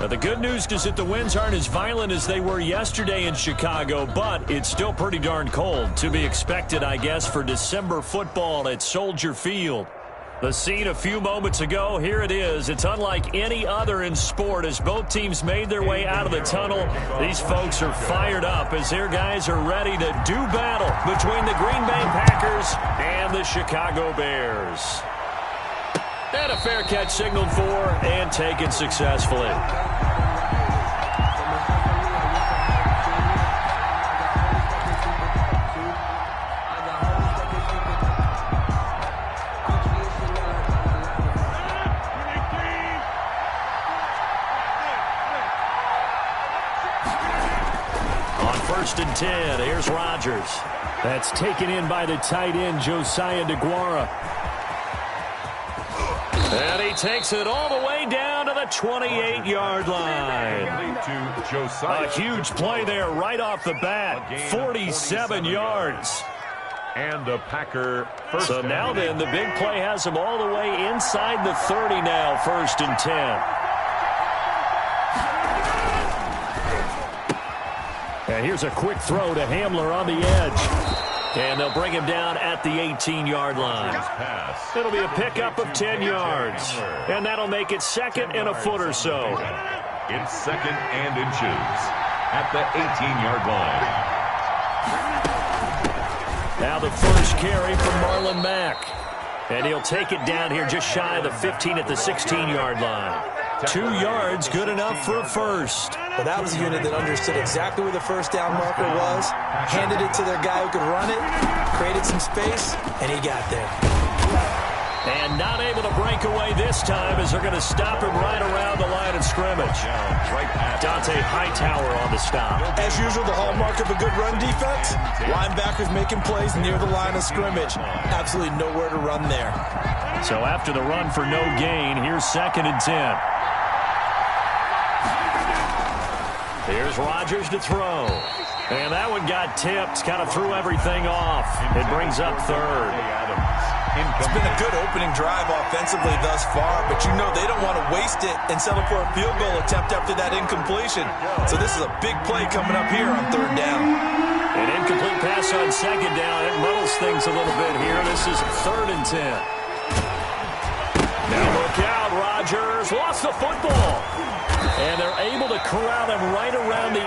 Now, the good news is that the winds aren't as violent as they were yesterday in Chicago, but it's still pretty darn cold. To be expected, I guess, for December football at Soldier Field. The scene a few moments ago, here it is. It's unlike any other in sport as both teams made their way out of the tunnel. These folks are fired up as their guys are ready to do battle between the Green Bay Packers and the Chicago Bears. And a fair catch signaled for and taken successfully. On 1st and 10, here's Rodgers. That's taken in by the tight end, Josiah DeGuara. And he takes it all the way down to the 28-yard line. A huge play there right off the bat. 47 yards. And the Packer first. So now then, the big play has him all the way inside the 30 now, 1st and 10. And here's a quick throw to Hamler on the edge. And they'll bring him down at the 18-yard line. It'll be a pickup of 10 yards. And that'll make it 2nd and a foot or so. It's 2nd and inches at the 18-yard line. Now the first carry from Marlon Mack. And he'll take it down here just shy of the 15 at the 16-yard line. 2 yards, good enough for a first. Well, that was a unit that understood exactly where the first down marker was, handed it to their guy who could run it, created some space, and he got there. And not able to break away this time as they're going to stop him right around the line of scrimmage. Dante Hightower on the stop. As usual, the hallmark of a good run defense, linebackers making plays near the line of scrimmage. Absolutely nowhere to run there. So after the run for no gain, here's 2nd and 10. Here's Rodgers to throw. And that one got tipped, kind of threw everything off. It brings up 3rd. It's been a good opening drive offensively thus far, but you know they don't want to waste it and settle for a field goal attempt after that incompletion. So this is a big play coming up here on 3rd down. An incomplete pass on 2nd down. It muddles things a little bit here. This is 3rd and 10. Now look out, Rodgers lost the football. And they're able to corral him right around the 8,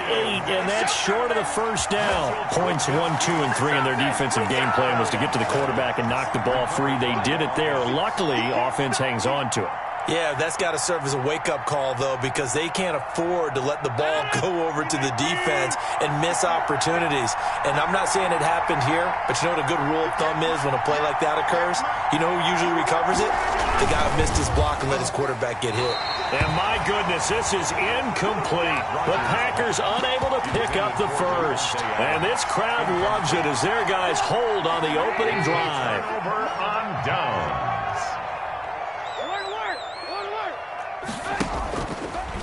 and that's short of the first down. Points 1, 2, and 3 in their defensive game plan was to get to the quarterback and knock the ball free. They did it there. Luckily, offense hangs on to it. Yeah, that's got to serve as a wake-up call, though, because they can't afford to let the ball go over to the defense and miss opportunities. And I'm not saying it happened here, but you know what a good rule of thumb is when a play like that occurs? You know who usually recovers it? The guy who missed his block and let his quarterback get hit. And my goodness, this is incomplete. The Packers unable to pick up the first. And this crowd loves it as their guys hold on the opening drive. Over on downs.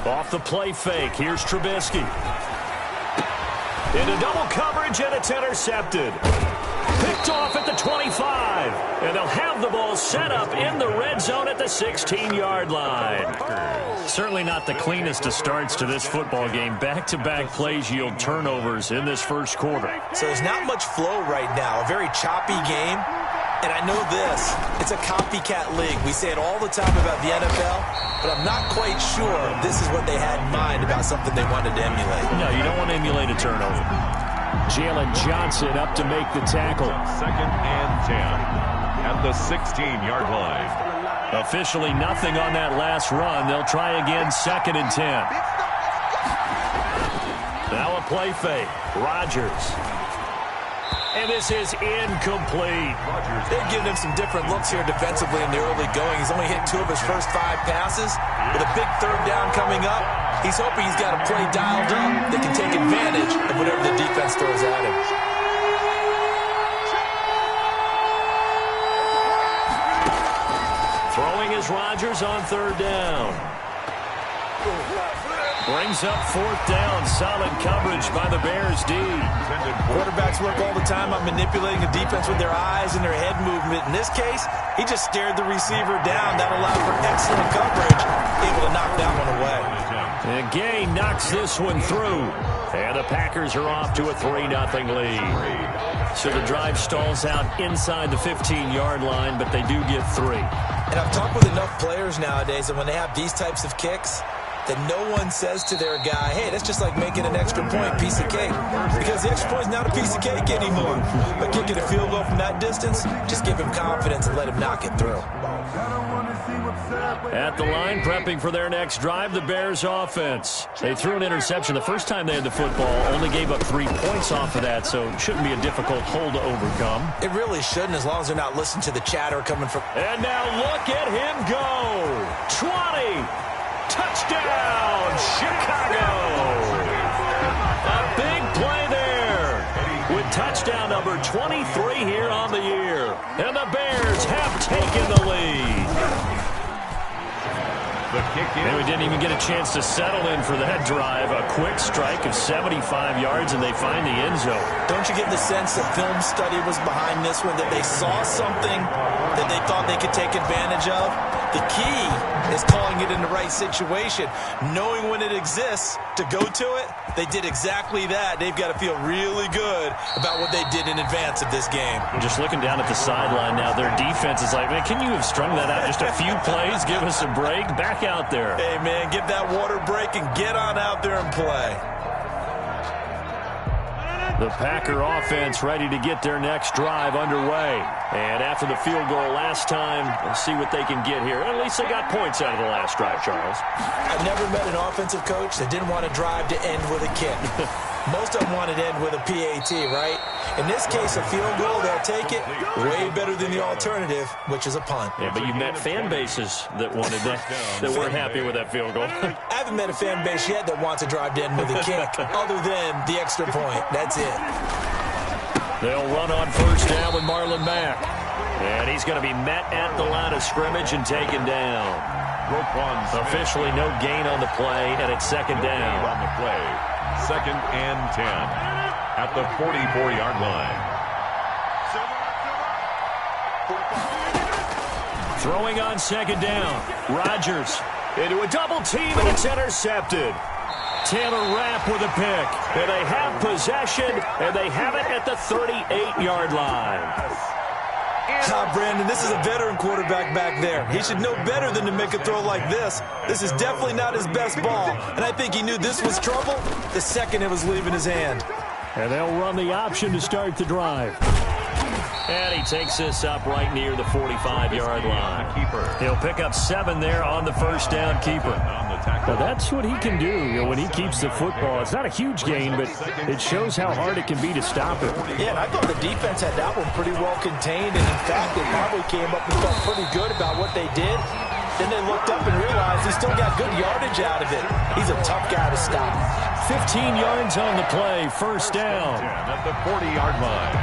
Off the play fake, here's Trubisky. Into double coverage, and it's intercepted. Picked off at the 25. And they'll have the ball set up in the red zone at the 16-yard line. Certainly not the cleanest of starts to this football game. Back-to-back plays yield turnovers in this first quarter. So there's not much flow right now. A very choppy game. And I know this, it's a copycat league. We say it all the time about the NFL, but I'm not quite sure this is what they had in mind about something they wanted to emulate. No, you don't want to emulate a turnover. Jalen Johnson up to make the tackle. 2nd and 10 at the 16-yard line. Officially nothing on that last run. They'll try again 2nd and 10. Now a play fake. Rodgers. And this is incomplete. They've given him some different looks here defensively in the early going. He's only hit 2 of his first 5 passes. With a big 3rd down coming up, he's hoping he's got a play dialed up that can take advantage of whatever the defense throws at him. Throwing is Rodgers on 3rd down. Brings up 4th down. Solid coverage by the Bears D. Quarterbacks work all the time on manipulating the defense with their eyes and their head movement. In this case, he just stared the receiver down. That allowed for excellent coverage. Able to knock that one away. And Gay knocks this one through. And the Packers are off to a 3-0 lead. So the drive stalls out inside the 15-yard line, but they do get 3. And I've talked with enough players nowadays that when they have these types of kicks, that no one says to their guy, hey, that's just like making an extra point piece of cake. Because the extra point is not a piece of cake anymore. But kicking a field goal from that distance, just give him confidence and let him knock it through. At the line, prepping for their next drive, the Bears offense. They threw an interception the first time they had the football, only gave up 3 points off of that, so it shouldn't be a difficult hole to overcome. It really shouldn't, as long as they're not listening to the chatter coming from... And now look at him go. 20. Touchdown, Chicago. A big play there with touchdown number 23 here on the year. And the Bears have taken the lead. And we didn't even get a chance to settle in for that drive. A quick strike of 75 yards, and they find the end zone. Don't you get the sense that film study was behind this one, that they saw something that they thought they could take advantage of? The key is calling it in the right situation. Knowing when it exists to go to it, they did exactly that. They've got to feel really good about what they did in advance of this game. Just looking down at the sideline now, their defense is like, man, can you have strung that out just a few plays? Give us a break. Back out there. Hey, man, give that water break and get on out there and play. The Packer offense ready to get their next drive underway. And after the field goal last time, let's see what they can get here. At least they got points out of the last drive, Charles. I've never met an offensive coach that didn't want to drive to end with a kick. Most of them wanted to end with a PAT, right? In this case, a field goal, they'll take it. Way better than the alternative, which is a punt. Yeah, but you've met fan bases that wanted that, that weren't happy with that field goal. I haven't met a fan base yet that wants to drive to end with a kick, other than the extra point. That's it. They'll run on first down with Marlon Mack. And he's going to be met at the line of scrimmage and taken down. Officially no gain on the play, and it's second down. On the play, 2nd and 10 at the 44-yard line. Throwing on second down. Rodgers into a double team, and it's intercepted. Taylor Rapp with a pick. And they have possession, and they have it at the 38-yard line. Brandon, this is a veteran quarterback back there. He should know better than to make a throw like this. This is definitely not his best ball, and I think he knew this was trouble the second it was leaving his hand. And they'll run the option to start the drive. And he takes this up right near the 45-yard line. He'll pick up 7 there on the first down keeper. Well, that's what he can do when he keeps the football. It's not a huge gain, but it shows how hard it can be to stop it. Yeah, and I thought the defense had that one pretty well contained, and in fact, they probably came up and felt pretty good about what they did. Then they looked up and realized he still got good yardage out of it. He's a tough guy to stop. 15 yards on the play, first down. At the 40-yard line.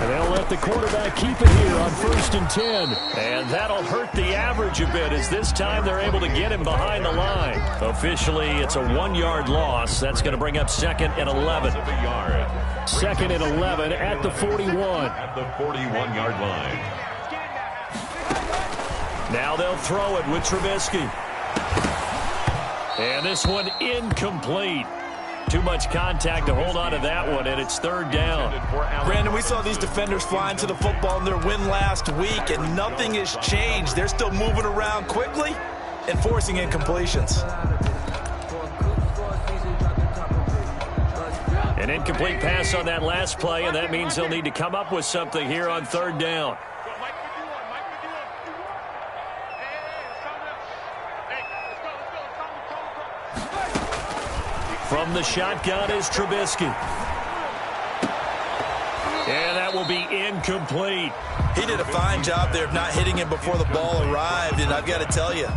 And they'll let the quarterback keep it here on 1st and 10. And that'll hurt the average a bit, as this time they're able to get him behind the line. Officially, it's a 1-yard loss. That's going to bring up 2nd and 11. 2nd and 11 at the 41. At the 41-yard line. Now they'll throw it with Trubisky. And this one incomplete. Too much contact to hold on to that one, and it's 3rd down. Brandon, we saw these defenders flying to the football in their win last week, and nothing has changed. They're still moving around quickly and forcing incompletions. An incomplete pass on that last play, and that means they'll need to come up with something here on 3rd down. From the shotgun is Trubisky. And that will be incomplete. He did a fine job there of not hitting him before the ball arrived, and I've got to tell you,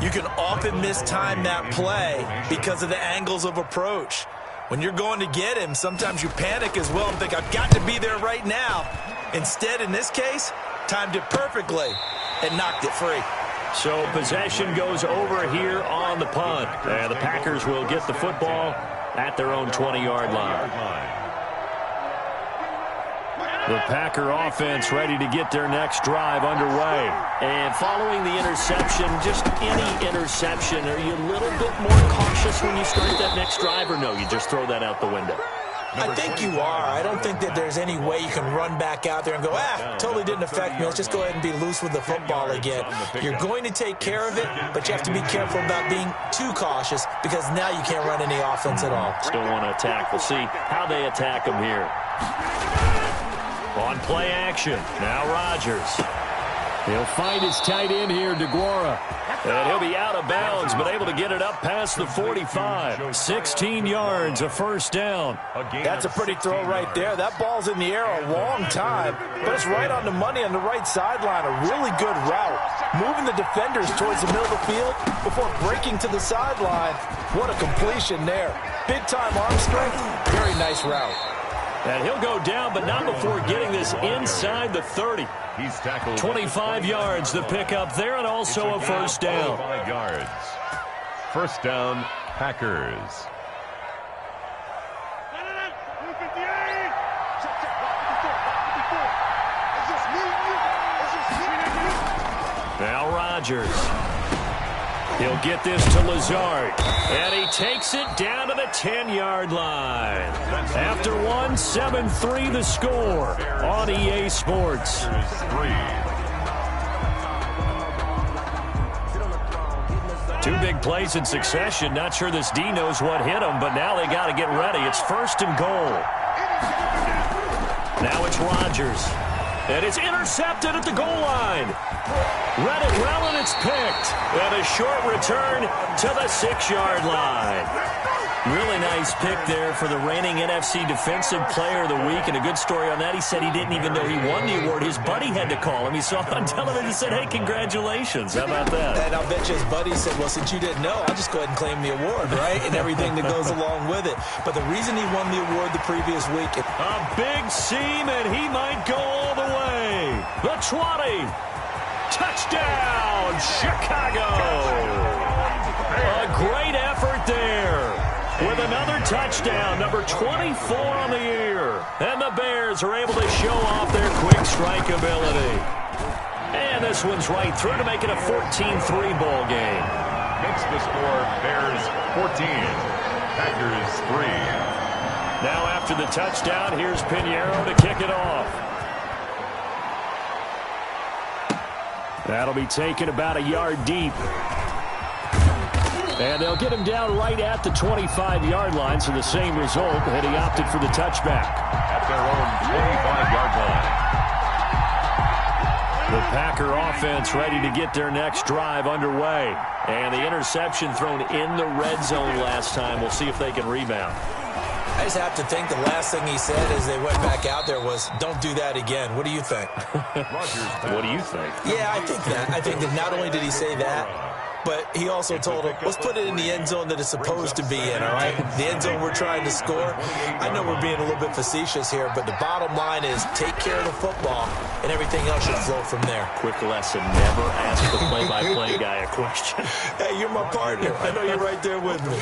you can often mistime that play because of the angles of approach. When you're going to get him, sometimes you panic as well and think, I've got to be there right now. Instead, in this case, timed it perfectly and knocked it free. So possession goes over here on the punt. And the Packers will get the football at their own 20-yard line. The Packer offense ready to get their next drive underway. And following the interception, just any interception, are you a little bit more cautious when you start that next drive, or no, you just throw that out the window? I think you are. I don't think that there's any way you can run back out there and go, totally didn't affect me. Let's just go ahead and be loose with the football again. You're going to take care of it, but you have to be careful about being too cautious because now you can't run any offense at all. Still want to attack. We'll see how they attack them here. On play action, now Rodgers. He'll find his tight end here, DeGuara. And he'll be out of bounds, but able to get it up past the 45. 16 yards, a first down. That's a pretty throw right there. That ball's in the air a long time, but it's right on the money on the right sideline. A really good route. Moving the defenders towards the middle of the field before breaking to the sideline. What a completion there. Big-time arm strength. Very nice route. And he'll go down, but not before getting this inside the 30. He's tackled 25 yards, the pickup there, and also a first down. 5 yards. First down, Packers. Now Rodgers. He'll get this to Lazard. And he takes it down to the 10-yard line. After one, 7-3 the score on EA Sports. Two big plays in succession. Not sure this D knows what hit him, but now they got to get ready. It's first and goal. Now it's Rodgers. And it's intercepted at the goal line. Read it well, and it's picked. And a short return to the 6-yard line. Really nice pick there for the reigning NFC Defensive Player of the Week. And a good story on that. He said he didn't even know he won the award. His buddy had to call him. He saw it on television and said, hey, congratulations. How about that? And I'll bet you his buddy said, well, since you didn't know, I'll just go ahead and claim the award, right? And everything that goes along with it. But the reason he won the award the previous week. A big seam, and he might go all the way. The 20. Touchdown, Chicago. A great effort there. With another touchdown, number 24 on the year. And the Bears are able to show off their quick strike ability. And this one's right through to make it a 14-3 ball game. Makes the score Bears 14, Packers 3. Now after the touchdown, here's Pinheiro to kick it off. That'll be taken about a yard deep. And they'll get him down right at the 25-yard line, so the same result, and he opted for the touchback. At their own 25-yard line. The Packer offense ready to get their next drive underway. And the interception thrown in the red zone last time. We'll see if they can rebound. I just have to think the last thing he said as they went back out there was, don't do that again. What do you think? What do you think? Yeah, I think that. I think that not only did he say that, but he also told him, let's put it in the end zone that it's supposed to be in, all right? The end zone we're trying to score. I know we're being a little bit facetious here, but the bottom line is take care of the football, and everything else should flow from there. Quick lesson, never ask the play-by-play guy a question. Hey, you're my partner. I know you're right there with me.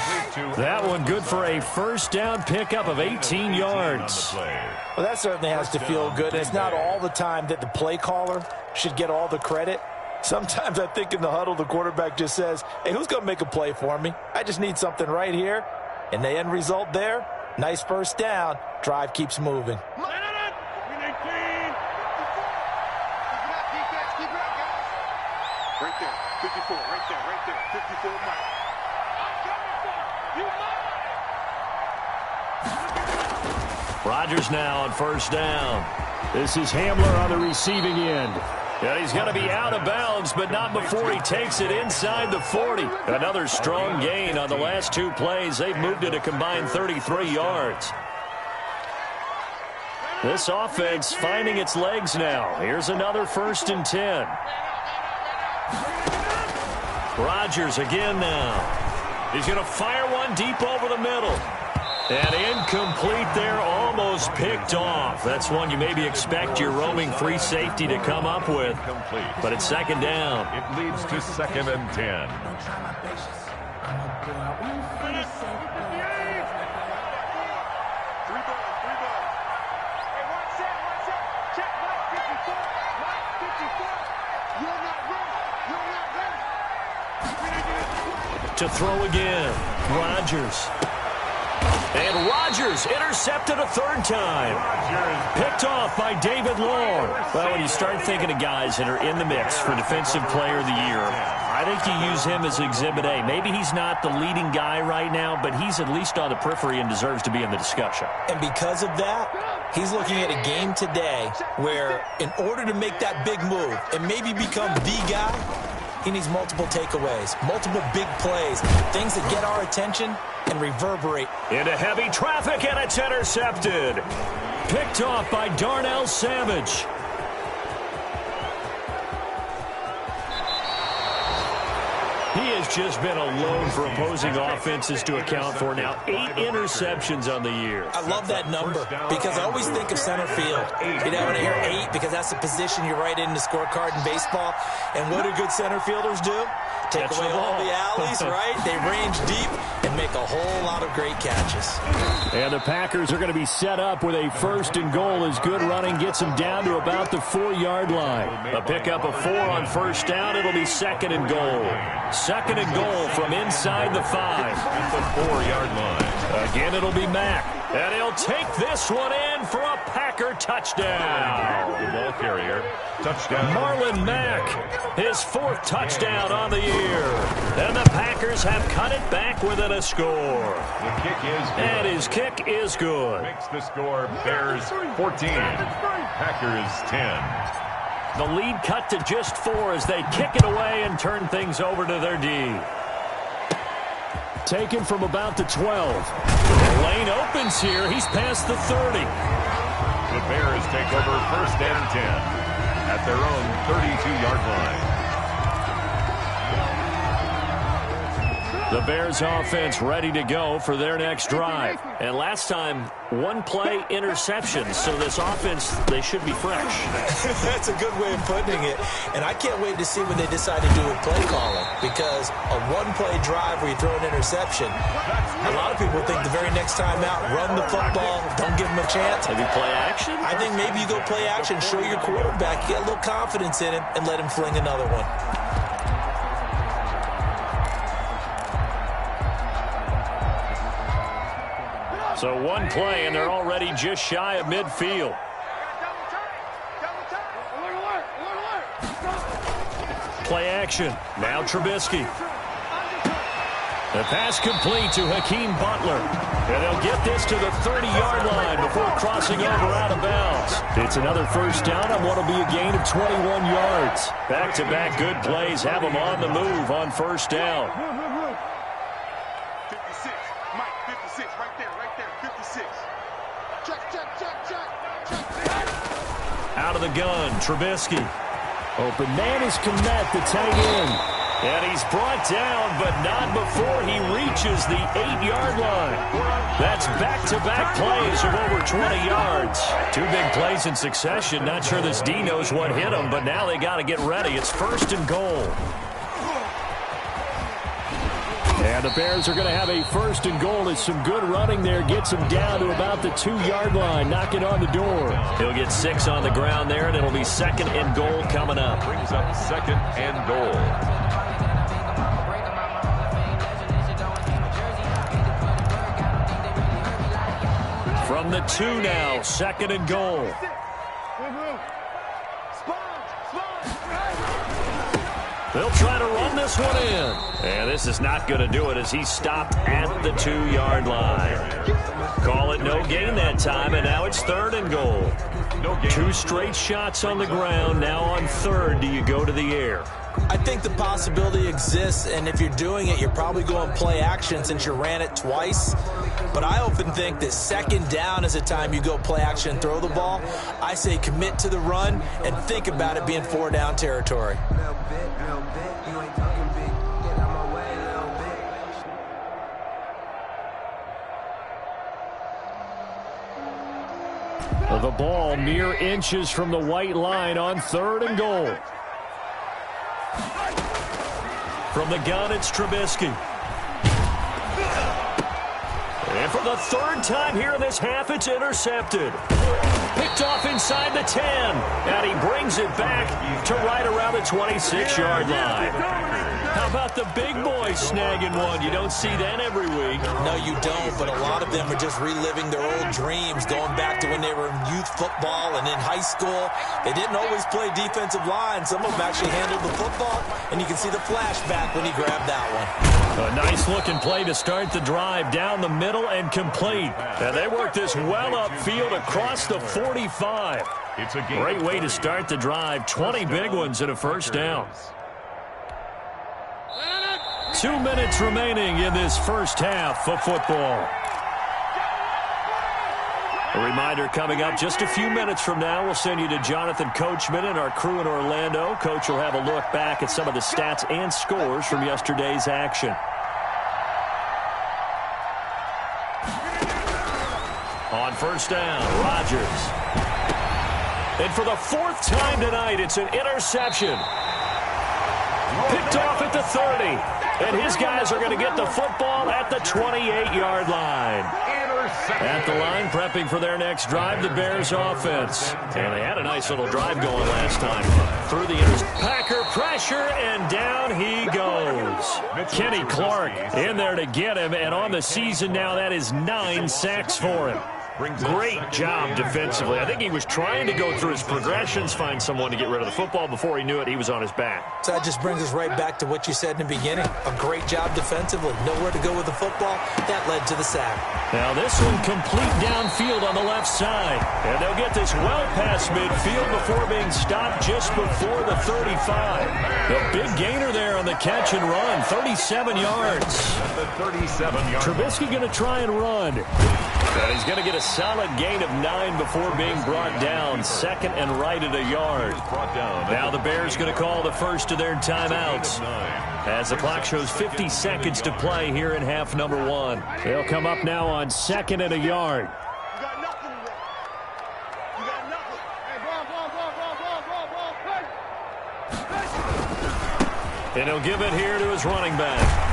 That one good for a first down pickup of 18 yards. Well, that certainly has to feel good. And it's not all the time that the play caller should get all the credit. Sometimes I think in the huddle, the quarterback just says, hey, who's going to make a play for me? I just need something right here. And the end result there, nice first down. Drive keeps moving. Right there, 54, right there, 54 Mike. Rodgers now on first down. This is Hamler on the receiving end. And he's going to be out of bounds, but not before he takes it inside the 40. Another strong gain on the last two plays. They've moved it a combined 33 yards. This offense finding its legs now. Here's another 1st and 10. Rodgers again now. He's going to fire one deep over the middle. And incomplete there, almost picked off. That's one you maybe expect your roaming free safety to come up with. But it's second down. It leads to 2nd and 10. to throw again. Rodgers. And Rodgers intercepted a third time. Picked off by David Long. Well, when you start thinking of guys that are in the mix for Defensive Player of the Year, I think you use him as Exhibit A. Maybe he's not the leading guy right now, but he's at least on the periphery and deserves to be in the discussion. And because of that, he's looking at a game today where in order to make that big move and maybe become the guy, he needs multiple takeaways, multiple big plays, things that get our attention and reverberate. Into heavy traffic, and it's intercepted. Picked off by Darnell Savage. He has just been alone for opposing offenses to account for. Now 8 interceptions on the year. I love that number because I always think of center field. You know, when I hear 8, because that's the position you write in the scorecard in baseball. And what do good center fielders do? Take away all the alleys, right? They range deep and make a whole lot of great catches. And the Packers are going to be set up with a 1st and goal as good running gets them down to about the 4-yard line. A pickup of 4 on 1st down. It'll be 2nd and goal. 2nd and goal from inside the 5. At the 4-yard line. Again, it'll be Mack. And he'll take this one in for a Packer touchdown. The ball carrier. Touchdown. Marlon Mack, his 4th touchdown on the year. And the Packers have cut it back within a score. The kick is good. And his kick is good. Makes the score Bears 14. Packers 10. The lead cut to just 4 as they kick it away and turn things over to their D. Taken from about the 12. The lane opens here. He's past the 30. The Bears take over 1st and 10 at their own 32-yard line. The Bears offense ready to go for their next drive. And last time, 1-play interception. So this offense, they should be fresh. That's a good way of putting it. And I can't wait to see what they decide to do with play calling. Because a 1-play drive where you throw an interception, a lot of people think the very next time out, run the football, don't give them a chance. Maybe play action? I think maybe you go play action, show your quarterback, you get a little confidence in him, and let him fling another one. So 1 play, and they're already just shy of midfield. Play action. Now Trubisky. The pass complete to Hakeem Butler. And they'll get this to the 30-yard line before crossing over out of bounds. It's another 1st down on what will be a gain of 21 yards. Back-to-back good plays have them on the move on 1st down. Out of the gun, Trubisky. Open man is Kmet, the tight end. And he's brought down, but not before he reaches the 8-yard line. That's back-to-back plays of over 20 yards. 2 big plays in succession. Not sure this D knows what hit him, but now they got to get ready. It's 1st and goal. And the Bears are going to have a 1st and goal as some good running there gets him down to about the 2-yard line, knocking on the door. He'll get 6 on the ground there, and it'll be 2nd and goal coming up. Brings up 2nd and goal. From the 2 now, 2nd and goal. They'll try to run this one in. And this is not going to do it as he's stopped at the 2-yard line. Call it no gain that time, and now it's 3rd and goal. 2 straight shots on the ground. Now on 3rd, do you go to the air? I think the possibility exists, and if you're doing it, you're probably going play action since you ran it twice. But I often think that 2nd down is the time you go play action and throw the ball. I say commit to the run and think about it being 4-down territory. The ball mere inches from the white line on 3rd and goal. From the gun, it's Trubisky. And for the 3rd time here in this half, it's intercepted. Picked off inside the 10. And he brings it back to right around the 26-yard line. How about the big boys snagging one? You don't see that every week. No, you don't, but a lot of them are just reliving their old dreams, going back to when they were in youth football and in high school. They didn't always play defensive line. Some of them actually handled the football, and you can see the flashback when he grabbed that one. A nice-looking play to start the drive down the middle and complete. And they work this well upfield across the 45. It's a great way to start the drive. 20 big ones and a first down. 2 minutes remaining in this first half of football. A reminder coming up just a few minutes from now. We'll send you to Jonathan Coachman and our crew in Orlando. Coach will have a look back at some of the stats and scores from yesterday's action. On first down, Rodgers. And for the fourth time tonight, it's an interception. Picked off at the 30. And his guys are going to get the football at the 28-yard line. At the line, prepping for their next drive, the Bears offense. And they had a nice little drive going last time. Through the Packer pressure, and down he goes. Kenny Clark in there to get him, and on the season now, that is 9 sacks for him. Great job defensively. I think he was trying to go through his progressions, find someone to get rid of the football. Before he knew it, he was on his back. So that just brings us right back to what you said in the beginning. A great job defensively. Nowhere to go with the football. That led to the sack. Now this one complete downfield on the left side. And they'll get this well past midfield before being stopped just before the 35. The big gainer there on the catch and run. 37 yards. The 37-yard. Trubisky going to try and run. And he's going to get a solid gain of 9 before being brought down. Second and right at a yard. Now the Bears going to call the first of their timeouts as the clock shows 50 seconds to play here in half number 1. They'll come up now on second and a yard. You got nothing. You got nothing. Hey, And he'll give it here to his running back.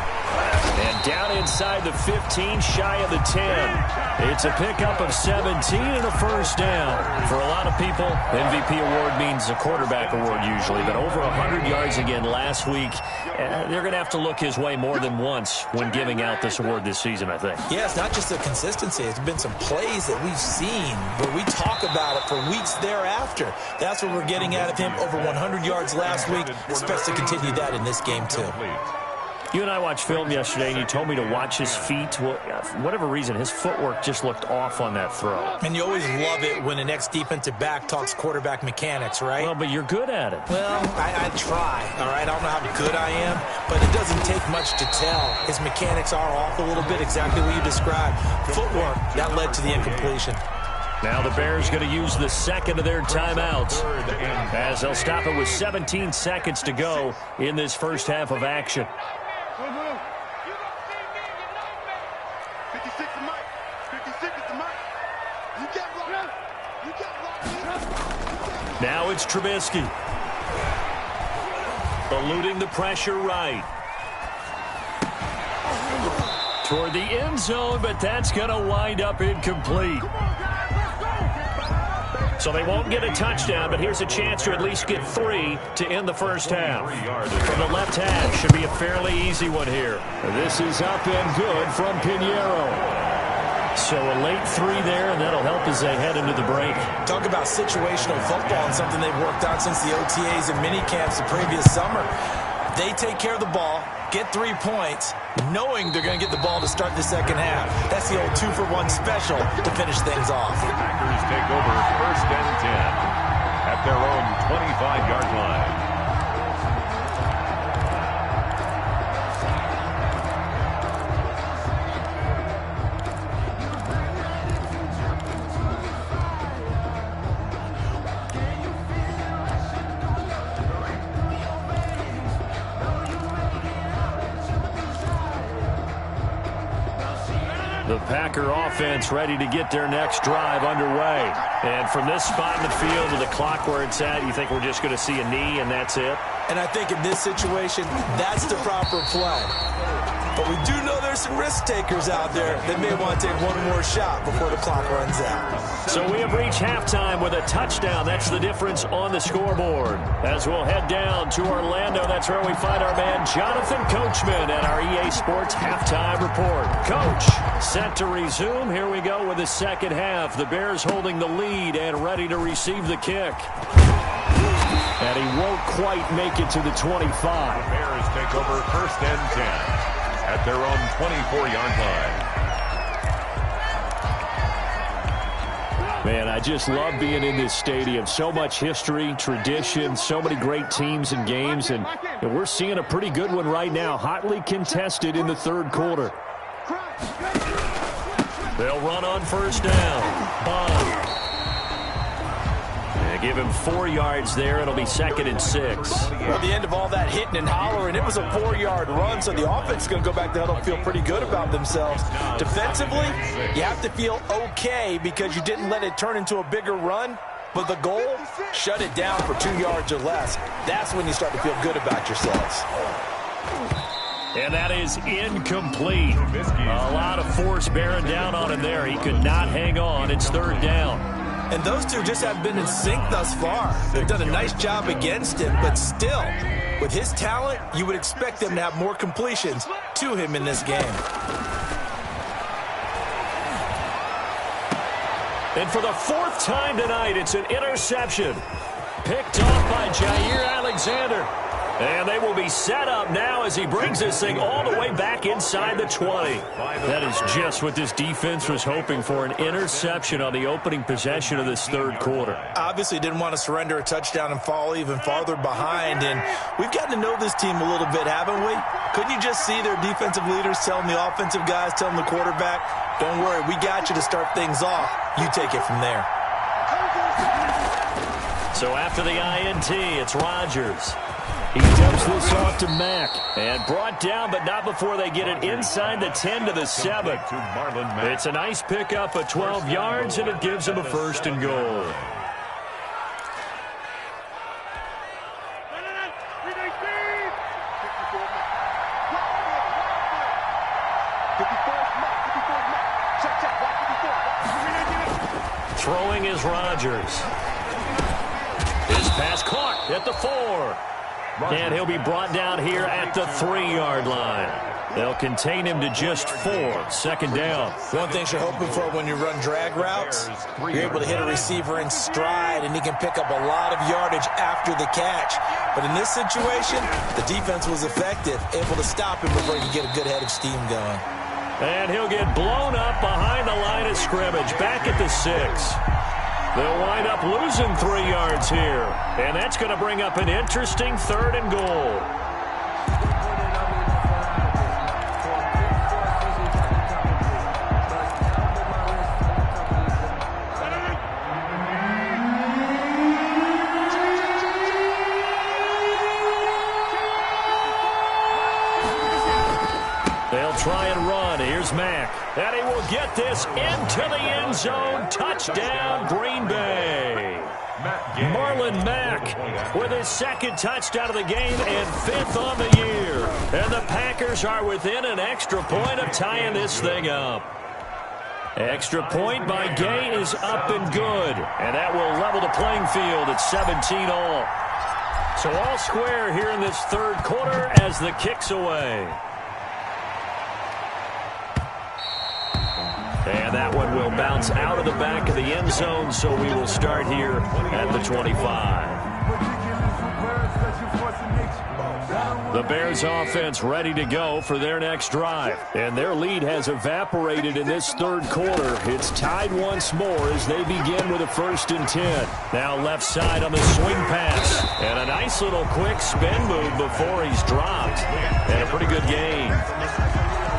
And down inside the 15, shy of the 10. It's a pickup of 17 and a first down. For a lot of people, MVP award means a quarterback award usually, but over 100 yards again last week. They're going to have to look his way more than once when giving out this award this season, I think. Yeah, it's not just the consistency. It's been some plays that we've seen where we talk about it for weeks thereafter. That's what we're getting out of him. Over 100 yards last week. Expects to continue that in this game, too. You and I watched film yesterday, and you told me to watch his feet. Well, for whatever reason, his footwork just looked off on that throw. And you always love it when an ex-defensive back talks quarterback mechanics, right? Well, but you're good at it. Well, I try, all right? I don't know how good I am, but it doesn't take much to tell. His mechanics are off a little bit, exactly what you described. Footwork, that led to the incompletion. Now the Bears going to use the second of their timeouts as they'll stop it with 17 seconds to go in this first half of action. 56 to Mike. 56 to Mike. You got rock. You got rock. Now it's Trubisky. Eluding the pressure right. Toward the end zone, but that's going to wind up incomplete. So they won't get a touchdown, but here's a chance to at least get 3 to end the first half. From the left hash, should be a fairly easy one here. This is up and good from Pinheiro. So a late 3 there, and that'll help as they head into the break. Talk about situational football and something they've worked on since the OTAs and mini camps the previous summer. They take care of the ball, get 3 points, knowing they're going to get the ball to start the second half. That's the old 2-for-1 special to finish things off. The Packers take over first and 10 at their own 25-yard line. The Packer offense ready to get their next drive underway. And from this spot in the field to the clock where it's at, you think we're just going to see a knee and that's it? And I think in this situation, that's the proper play. But we do know there's some risk takers out there that may want to take one more shot before the clock runs out. So we have reached halftime with a touchdown. That's the difference on the scoreboard. As we'll head down to Orlando, that's where we find our man Jonathan Coachman at our EA Sports Halftime Report. Coach, set to resume. Here we go with the second half. The Bears holding the lead and ready to receive the kick. And he won't quite make it to the 25. The Bears take over 1st and 10 at their own 24-yard line. Man, I just love being in this stadium. So much history, tradition, so many great teams and games, and we're seeing a pretty good one right now, hotly contested in the third quarter. They'll run on first down. Bond. Give him 4 yards there. It'll be 2nd and 6. At the end of all that hitting and hollering, it was a 4-yard run, so the offense is going to go back to huddle and feel pretty good about themselves. Defensively, you have to feel okay because you didn't let it turn into a bigger run, but the goal, shut it down for 2 yards or less. That's when you start to feel good about yourselves. And that is incomplete. A lot of force bearing down on him there. He could not hang on. It's 3rd down. And those two just have been in sync thus far. They've done a nice job against him, but still, with his talent, you would expect them to have more completions to him in this game. And for the 4th time tonight, it's an interception. Picked off by Jair Alexander. And they will be set up now as he brings this thing all the way back inside the 20. That is just what this defense was hoping for, an interception on the opening possession of this third quarter. Obviously didn't want to surrender a touchdown and fall even farther behind. And we've gotten to know this team a little bit, haven't we? Couldn't you just see their defensive leaders telling the offensive guys, telling the quarterback, don't worry, we got you to start things off. You take it from there. So after the INT, it's Rodgers. He dumps this off to Mack. And brought down, but not before they get it inside the 10 to the 7. It's a nice pickup of 12 yards, and it gives him a 1st and goal. Throwing is Rodgers. His pass caught at the 4. And he'll be brought down here at the 3-yard line. They'll contain him to just 4. 2nd down. One thing you're hoping for when you run drag routes, you're able to hit a receiver in stride, and he can pick up a lot of yardage after the catch. But in this situation, the defense was effective, able to stop him before he could get a good head of steam going. And he'll get blown up behind the line of scrimmage, back at the 6. They'll wind up losing 3 yards here. And that's going to bring up an interesting 3rd and goal. They'll try and run. Here's Mack. And he will get this into the end zone. Touchdown, Green Bay. Marlon Mack with his 2nd touchdown of the game and 5th on the year. And the Packers are within an extra point of tying this thing up. Extra point by Gay is up and good. And that will level the playing field at 17 all. So all square here in this 3rd quarter as the kick's away. And that one will bounce out of the back of the end zone, so we will start here at the 25. The Bears offense ready to go for their next drive. And their lead has evaporated in this 3rd quarter. It's tied once more as they begin with a 1st and 10. Now left side on the swing pass. And a nice little quick spin move before he's dropped. And a pretty good gain.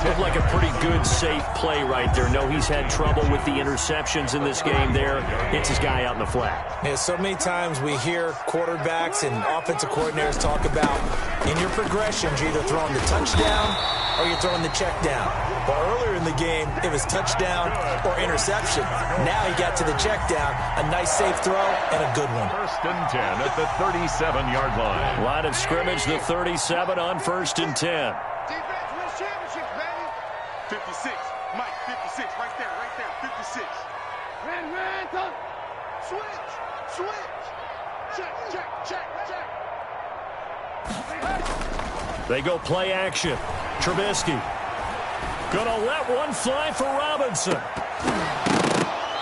Looked like a pretty good, safe play right there. No, he's had trouble with the interceptions in this game there. Hits his guy out in the flat. Yeah, so many times we hear quarterbacks and offensive coordinators talk about in your progressions, you're either throwing the touchdown or you're throwing the check down. But earlier in the game, it was touchdown or interception. Now he got to the check down. A nice, safe throw and a good one. 1st and 10 at the 37-yard line. Line of scrimmage, the 37 on 1st and 10. 56. Mike, 56. Right there. 56. Ran. Switch. Check. They go play action. Trubisky. Gonna let one fly for Robinson.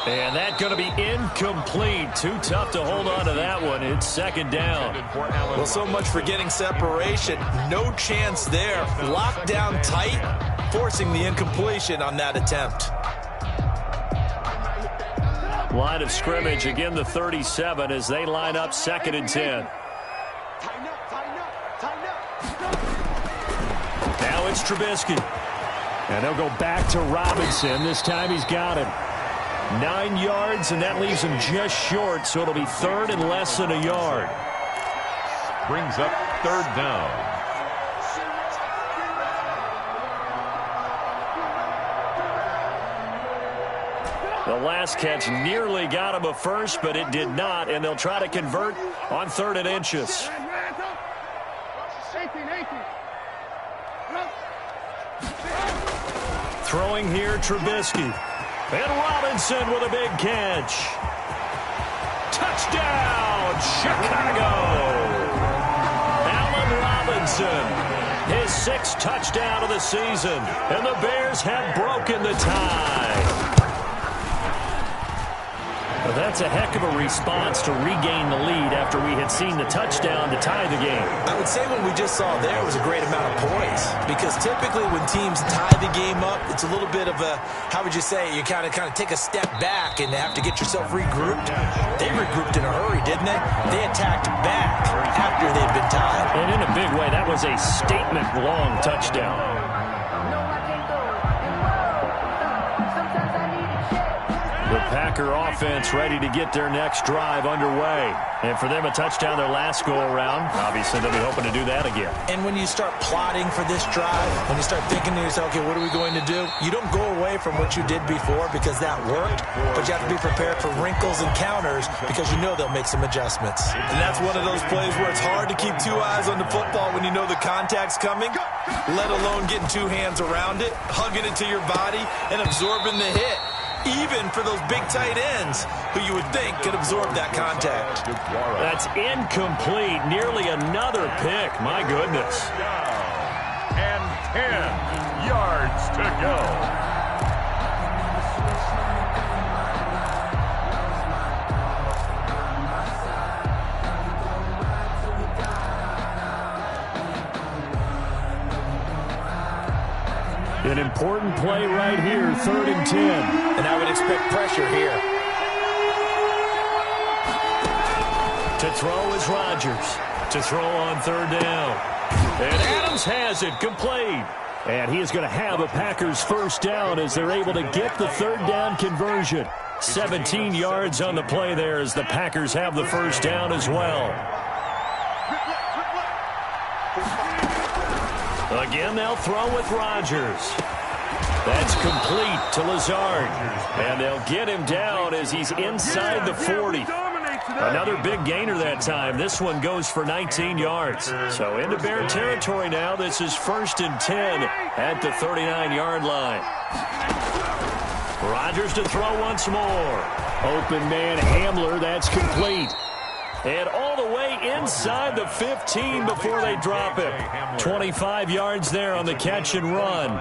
And that's going to be incomplete. Too tough to hold on to that one. It's second down. Well, so much for getting separation. No chance there. Locked down tight, forcing the incompletion on that attempt. Line of scrimmage, again the 37 as they line up 2nd and 10. Now it's Trubisky. And they'll go back to Robinson. This time he's got him. 9 yards, and that leaves him just short, so it'll be 3rd and less than a yard. Brings up 3rd down. The last catch nearly got him a first, but it did not, and they'll try to convert on 3rd and inches. Throwing here, Trubisky. And Robinson with a big catch. Touchdown, Chicago! Allen Robinson, his 6th touchdown of the season, and the Bears have broken the tie. Well, that's a heck of a response to regain the lead after we had seen the touchdown to tie the game. I would say what we just saw there was a great amount of poise, because typically when teams tie the game up, it's a little bit of a, how would you say, you kind of take a step back and have to get yourself regrouped. They regrouped in a hurry, didn't they? They attacked back after they'd been tied. And in a big way, that was a statement-long touchdown. The Packer offense ready to get their next drive underway. And for them, a touchdown their last go-around. Obviously, they'll be hoping to do that again. And when you start plotting for this drive, when you start thinking to yourself, okay, what are we going to do? You don't go away from what you did before because that worked, but you have to be prepared for wrinkles and counters because you know they'll make some adjustments. And that's one of those plays where it's hard to keep 2 eyes on the football when you know the contact's coming, let alone getting 2 hands around it, hugging it to your body, and absorbing the hit. Even for those big tight ends who you would think could absorb that contact. That's incomplete. Nearly another pick. My goodness. And 10 yards to go. An important play right here, 3rd and 10. And I would expect pressure here. To throw is Rodgers. To throw on 3rd down. And Adams has it, complete. And he is going to have a Packers 1st down as they're able to get the 3rd down conversion. 17 yards on the play there as the Packers have the 1st down as well. Again, they'll throw with Rodgers. That's complete to Lazard. And they'll get him down as he's inside the 40. Another big gainer that time. This one goes for 19 yards. So into Bear territory now. This is 1st and 10 at the 39-yard line. Rodgers to throw once more. Open man Hamler. That's complete. And all the way inside the 15 before they drop it. 25 yards there on the catch and run.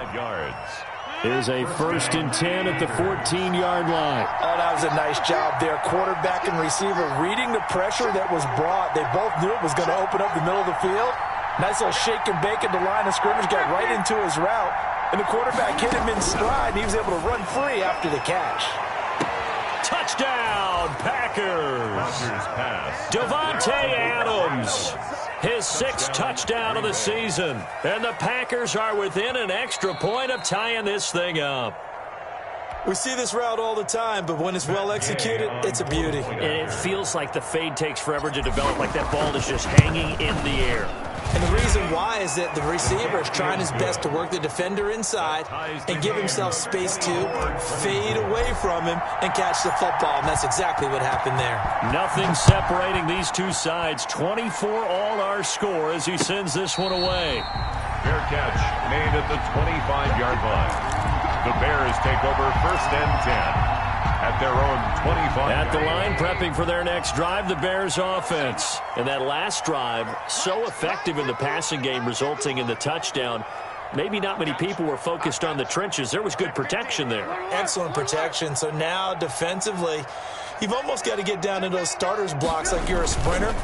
Here's a 1st and 10 at the 14-yard line. Oh, that was a nice job there. Quarterback and receiver reading the pressure that was brought. They both knew it was going to open up the middle of the field. Nice little shake and bake at the line of scrimmage, got right into his route. And the quarterback hit him in stride, and he was able to run free after the catch. Touchdown, Packers. Davante Adams, his 6th touchdown of the season. And the Packers are within an extra point of tying this thing up. We see this route all the time, but when it's well executed, it's a beauty. And it feels like the fade takes forever to develop, like that ball is just hanging in the air. And the reason why is that the receiver is trying his best to work the defender inside and give himself space to fade away from him and catch the football. And that's exactly what happened there. Nothing separating these two sides. 24 all our score as he sends this one away. Fair catch made at the 25-yard line. The Bears take over 1st and 10 at their own 25. At the line, prepping for their next drive, the Bears offense. And that last drive, so effective in the passing game, resulting in the touchdown. Maybe not many people were focused on the trenches. There was good protection there. Excellent protection. So now defensively, you've almost got to get down to those starters blocks like you're a sprinter.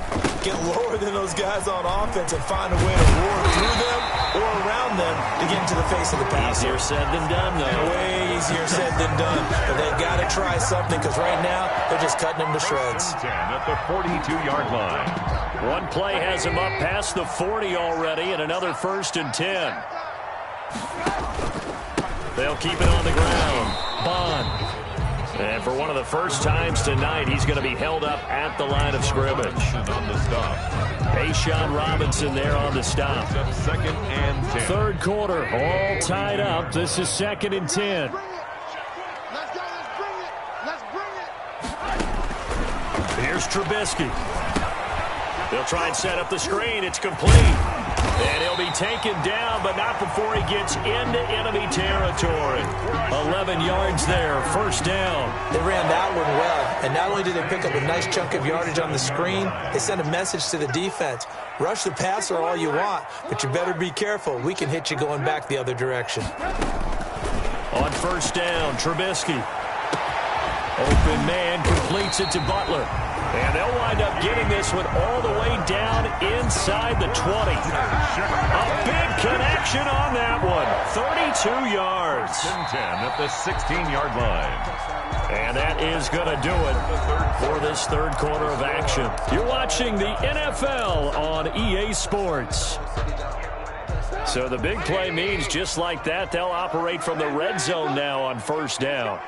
Get lower than those guys on offense and find a way to roar through them or around them to get into the face of the passer. Easier said than done, though. Way easier said than done. But they've got to try something because right now they're just cutting them to shreds. 10 at the 42-yard line. One play has him up past the 40 already, and another 1st and 10. They'll keep it on the ground. Bond. And for one of the first times tonight, he's going to be held up at the line of scrimmage. On the stop. A'Shawn Robinson there on the stop. 2nd and 10. Third quarter, all tied up. This is 2nd and 10. Let's go, let's bring it. Here's Trubisky. They'll try and set up the screen. It's complete. And he'll be taken down, but not before he gets into enemy territory. 11 yards there, 1st down. They ran that one well, and not only did they pick up a nice chunk of yardage on the screen, they sent a message to the defense. Rush the passer all you want, but you better be careful. We can hit you going back the other direction. On 1st down, Trubisky. Open man completes it to Butler. And they'll wind up getting this one all the way down inside the 20. A big connection on that one. 32 yards. 10 at the 16-yard line. And that is going to do it for this third quarter of action. You're watching the NFL on EA Sports. So the big play means just like that, they'll operate from the red zone now on 1st down.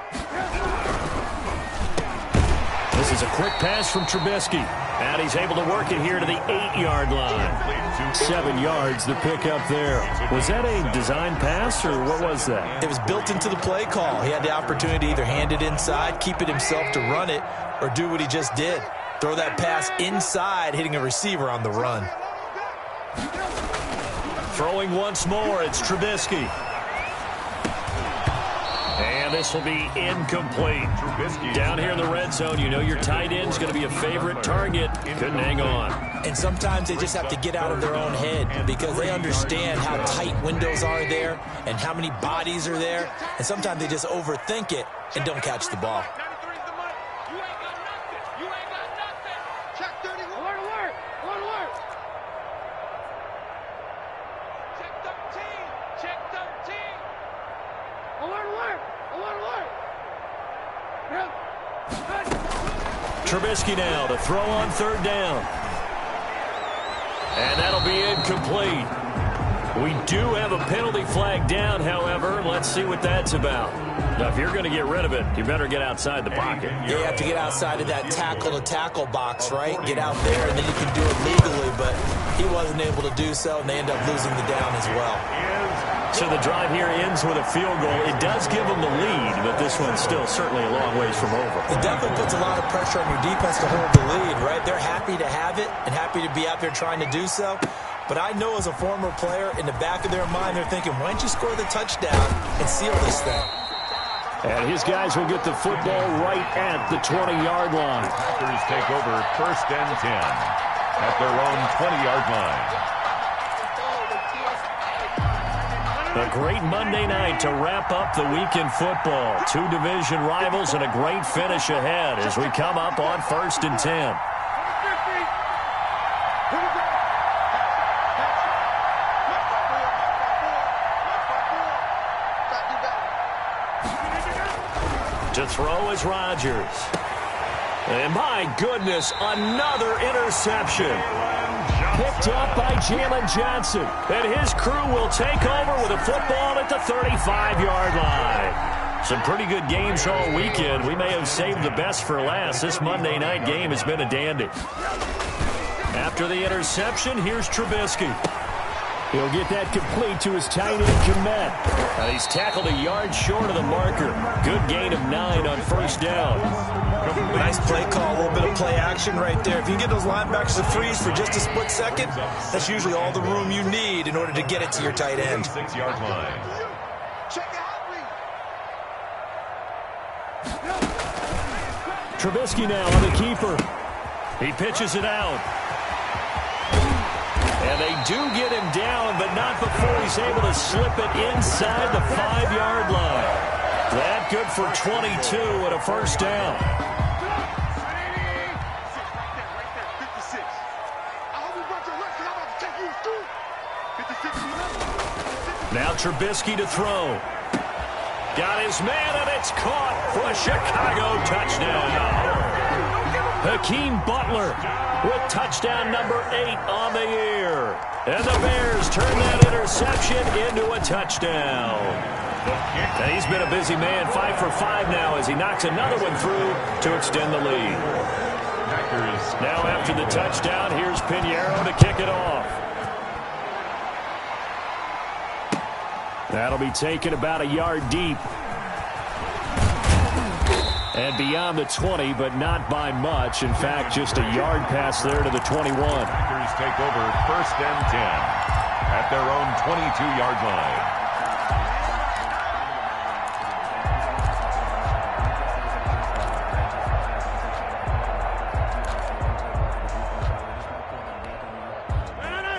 This is a quick pass from Trubisky. And he's able to work it here to the 8-yard line. 7 yards, the pickup there. Was that a design pass, or what was that? It was built into the play call. He had the opportunity to either hand it inside, keep it himself to run it, or do what he just did. Throw that pass inside, hitting a receiver on the run. Throwing once more, it's Trubisky. And this will be incomplete. Down here in the red zone, you know your tight end's going to be a favorite target. Couldn't hang on. And sometimes they just have to get out of their own head because they understand how tight windows are there and how many bodies are there. And sometimes they just overthink it and don't catch the ball. Trubisky now to throw on 3rd down. And that'll be incomplete. We do have a penalty flag down, however. Let's see what that's about. Now, if you're going to get rid of it, you better get outside the pocket. You have to get outside of that tackle-to-tackle box, right? Get out there, and then you can do it legally, but he wasn't able to do so, and they end up losing the down as well. So the drive here ends with a field goal. It does give them the lead, but this one's still certainly a long ways from over. It definitely puts a lot of pressure on your defense to hold the lead, right? They're happy to have it and happy to be out there trying to do so. But I know as a former player, in the back of their mind, they're thinking, why don't you score the touchdown and seal this thing? And his guys will get the football right at the 20-yard line. Packers take over 1st and 10 at their own 20-yard line. A great Monday night to wrap up the week in football. 2 division rivals and a great finish ahead as we come up on 1st and 10. To throw is Rodgers. And my goodness, another interception. Picked up by Jalen Johnson. And his crew will take over with a football at the 35-yard line. Some pretty good games all weekend. We may have saved the best for last. This Monday night game has been a dandy. After the interception, here's Trubisky. He'll get that complete to his tight end, Kmet. And he's tackled a yard short of the marker. Good gain of 9 on 1st down. Nice play call, a little bit of play action right there. If you get those linebackers to freeze for just a split second, that's usually all the room you need in order to get it to your tight end. 6-yard line. Check out, Trubisky now on the keeper. He pitches it out. And they do get him down, but not before he's able to slip it inside the 5-yard line. That good for 22 and a first down. Now Trubisky to throw. Got his man, and it's caught for a Chicago touchdown. Hakeem Butler with touchdown number 8 on the year. And the Bears turn that interception into a touchdown. And he's been a busy man, 5 for 5 now as he knocks another one through to extend the lead. Now after the touchdown, here's Pinheiro to kick it off. That'll be taken about a yard deep. And beyond the 20, but not by much. In fact, just a yard pass there to the 21. Packers take over 1st and 10 at their own 22-yard line.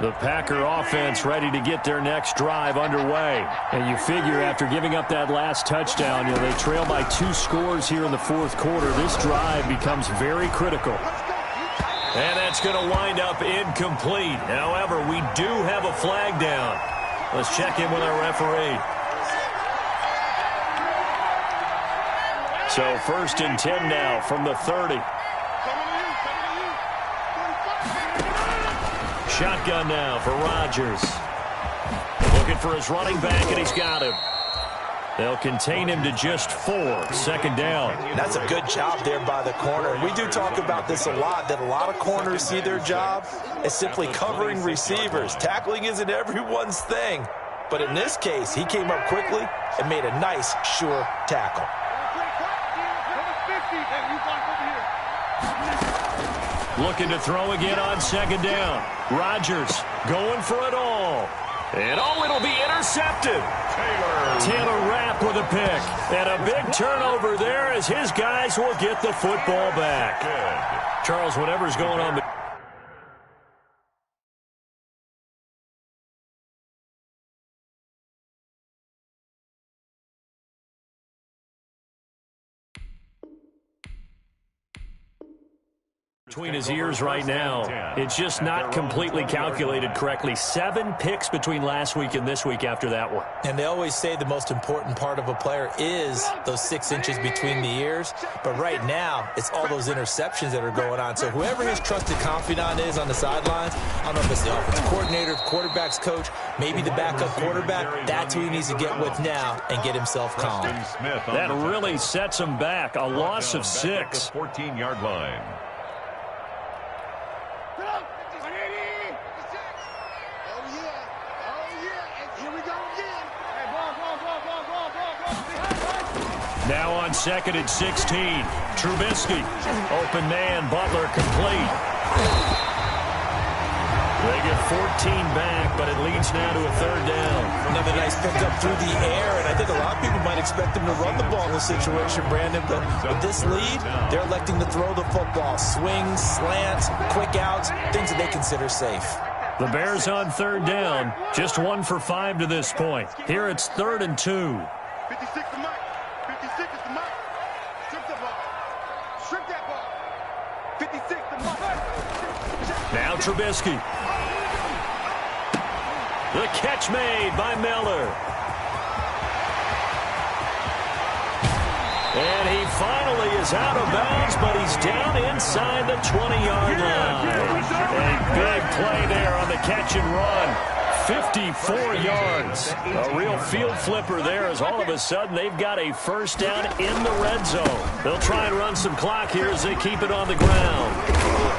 The Packer offense ready to get their next drive underway. And you figure after giving up that last touchdown, they trail by 2 scores here in the 4th quarter. This drive becomes very critical. And that's going to wind up incomplete. However, we do have a flag down. Let's check in with our referee. So 1st and 10 now from the 30. Shotgun now for Rodgers. Looking for his running back, and he's got him. They'll contain him to just 4. 2nd down. That's a good job there by the corner. We do talk about this a lot, that a lot of corners see their job as simply covering receivers. Tackling isn't everyone's thing. But in this case, he came up quickly and made a nice, sure tackle. Looking to throw again on 2nd down. Rodgers going for it all. And it'll be intercepted. Taylor Rapp with a pick. And a big turnover there as his guys will get the football back. Charles, whatever's going on. Between his ears right now, it's just not completely calculated correctly. 7 picks between last week and this week after that one. And they always say the most important part of a player is those 6 inches between the ears. But right now, it's all those interceptions that are going on. So whoever his trusted confidant is on the sidelines, I don't know if it's the offensive coordinator, the quarterback's coach, maybe the backup quarterback, that's who he needs to get with now and get himself calm. That really sets him back. A loss of 6. 14-yard line. Now on 2nd and 16. Trubisky. Open man. Butler complete. They get 14 back, but it leads now to a 3rd down. Another nice pickup through the air, and I think a lot of people might expect them to run the ball in this situation, Brandon. But with this lead, they're electing to throw the football. Swings, slants, quick outs, things that they consider safe. The Bears on 3rd down. Just 1 for 5 to this point. Here it's 3rd and 2. 56 to Mike. 56 is the Mike. Strip that ball. Strip that ball. 56 to Mike. Now Trubisky. The catch made by Miller. And he finally is out of bounds, but he's down inside the 20-yard line. A big play there on the catch and run. 54 yards. A real field flipper there as all of a sudden they've got a 1st down in the red zone. They'll try and run some clock here as they keep it on the ground.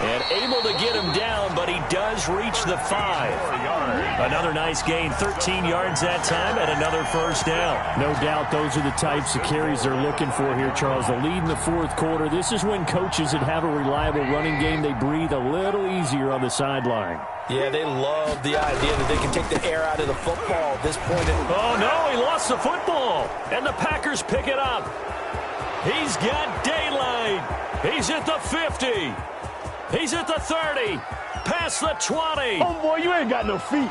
And able to get him down, but he does reach the 5. Another nice gain, 13 yards that time, and another 1st down. No doubt those are the types of carries they're looking for here, Charles. The lead in the 4th quarter. This is when coaches that have a reliable running game, they breathe a little easier on the sideline. Yeah, they love the idea that they can take the air out of the football at this point. Oh, no, he lost the football. And the Packers pick it up. He's got daylight. right. He's at the 50. He's at the 30. Past the 20. Oh, boy, you ain't got no feet.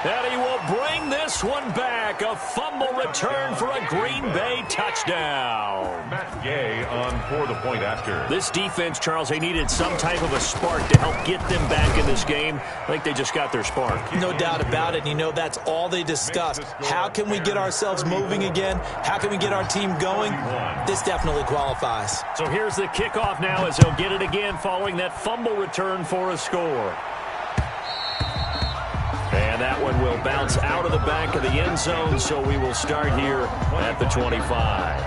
And he will bring this one back. A fumble return for a Green Bay touchdown. Matt Gay on for the point after. This defense, Charles, they needed some type of a spark to help get them back in this game. I think they just got their spark. No doubt about it. And you know, that's all they discussed. How can we get ourselves moving again? How can we get our team going? This definitely qualifies. So here's the kickoff now as he'll get it again following that fumble return for a score. And that one will bounce out of the back of the end zone, so we will start here at the 25.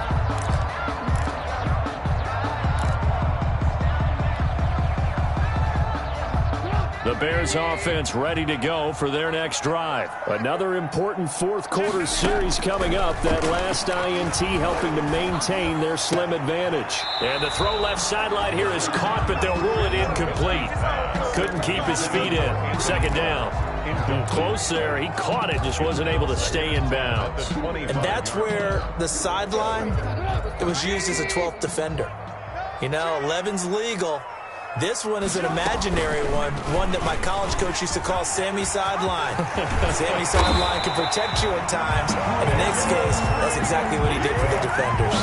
The Bears offense ready to go for their next drive. Another important fourth quarter series coming up. That last INT helping to maintain their slim advantage. And the throw left sideline here is caught, but they'll rule it incomplete. Couldn't keep his feet in. Second down. Close there. He caught it, just wasn't able to stay in bounds. And that's where the sideline, it was used as a 12th defender. You know, 11's legal. This one is an imaginary one that my college coach used to call Sammy Sideline. Sammy Sideline can protect you at times, and in this case, that's exactly what he did for the defenders.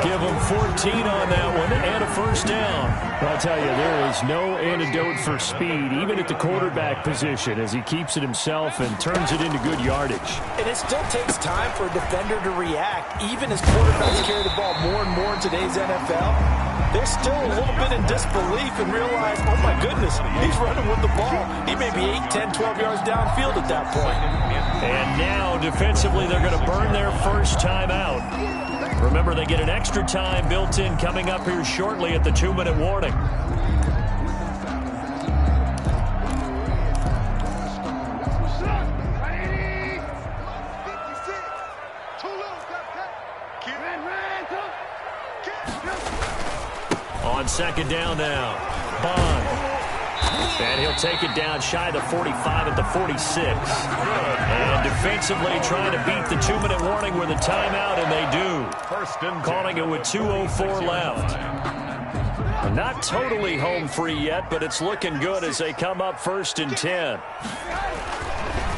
Give him 14 on that one and a first down. I'll tell you, there is no antidote for speed, even at the quarterback position, as he keeps it himself and turns it into good yardage. And it still takes time for a defender to react, even as quarterbacks carry the ball more and more in today's NFL. They're still a little bit in disbelief and realize, oh, my goodness, he's running with the ball. He may be 8, 10, 12 yards downfield at that point. And now, defensively, they're going to burn their first time out. Remember, they get an extra time built in coming up here shortly at the 2-minute warning. On second down now, Bond. And he'll take it down shy of the 45 at the 46. And defensively trying to beat the 2-minute warning with a timeout, and they do. Calling it with 2:04 left. Not totally home free yet, but it's looking good as they come up 1st and 10.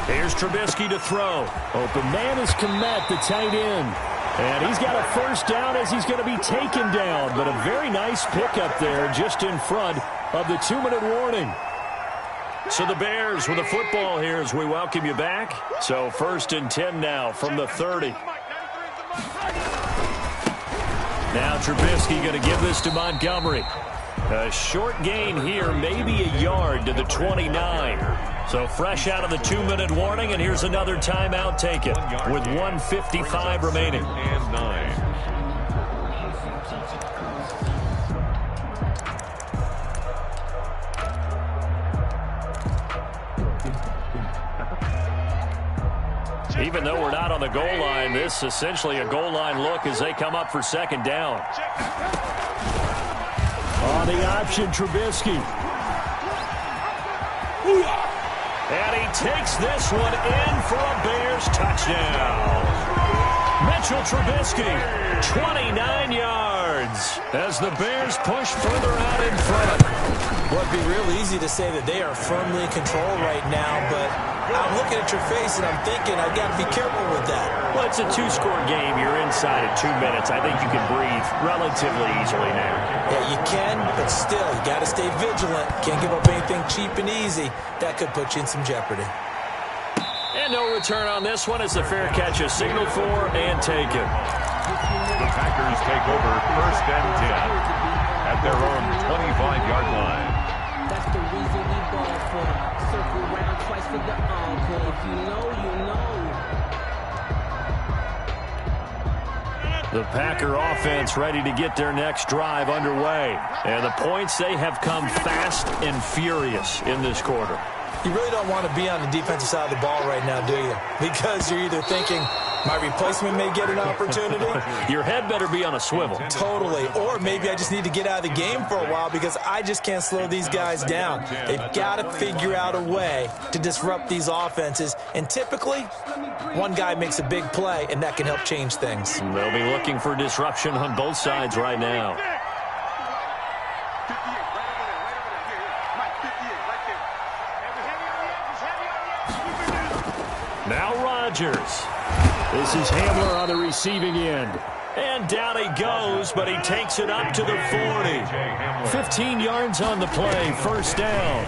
Here's Trubisky to throw. Open man is Kmet, the tight end. And he's got a first down as he's going to be taken down. But a very nice pickup there just in front of the 2-minute warning. So the Bears with the football here as we welcome you back. So 1st and 10 now from the 30. Now Trubisky going to give this to Montgomery. A short gain here, maybe a yard to the 29. So fresh out of the 2-minute warning, and here's another timeout taken with 1:55 remaining. And 9. Even though we're not on the goal line, this is essentially a goal line look as they come up for second down. On the option, Trubisky. And he takes this one in for a Bears touchdown. Mitchell Trubisky, 29 yards as the Bears push further out in front. Well, it'd be real easy to say that they are firmly in control right now, but I'm looking at your face and I'm thinking I've got to be careful with that. Well, it's a 2-score game. You're inside at 2 minutes. I think you can breathe relatively easily now. Yeah, you can, but still, you got to stay vigilant. Can't give up anything cheap and easy. That could put you in some jeopardy. And no return on this one as the fair catch is signaled for and taken. The Packers take over 1st and 10 at their own 25-yard line. That's the reason we ball for. Circle round twice for the encore. If you know, you know. The Packer offense ready to get their next drive underway. And the points, they have come fast and furious in this quarter. You really don't want to be on the defensive side of the ball right now, do you? Because you're either thinking, My replacement may get an opportunity. Your head better be on a swivel. Totally. Or maybe I just need to get out of the game for a while because I just can't slow these guys down. They've got to figure out a way to disrupt these offenses. And typically, one guy makes a big play, and that can help change things. They'll be looking for disruption on both sides right now. Now Rodgers. This is Hamler on the receiving end. And down he goes, but he takes it up to the 40. 15 yards on the play, first down.